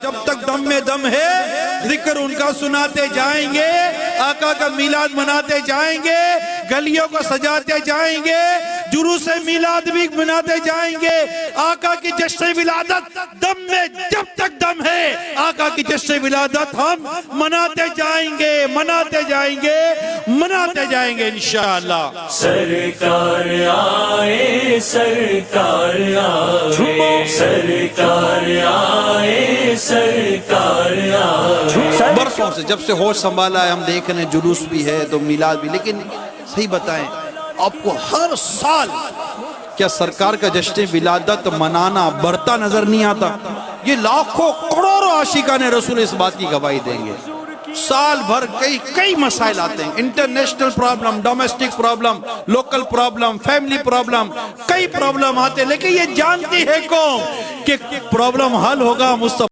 جب تک دم میں دم ہے ذکر ان کا سناتے جائیں گے، آقا کا میلاد مناتے جائیں گے، گلیوں کو سجاتے جائیں گے، جلوس میلاد بھی مناتے جائیں گے۔ آقا کی جشن ولادت دم میں جب تک دم ہے آقا کی جشن ولادت ہم مناتے جائیں گے، مناتے جائیں گے، مناتے جائیں گے انشاءاللہ۔ سرکار آئے، سرکار آئے، سرکار آئے، سرکار آئے۔ برسوں سے جب سے ہوش سنبھالا ہے ہم دیکھ رہے ہیں جلوس بھی ہے تو میلاد بھی، لیکن صحیح بتائیں آپ کو ہر سال کیا سرکار کا جشن ولادت منانا بڑھتا نظر نہیں آتا؟ یہ لاکھوں کروڑوں عاشقان رسول اس بات کی گواہی دیں گے۔ سال بھر کئی مسائل آتے ہیں، international problem, domestic problem, local problem, family problem, کئی پرابلم آتے ہیں، لیکن یہ جانتی ہے قوم کہ پرابلم حل ہوگا مصطفیٰ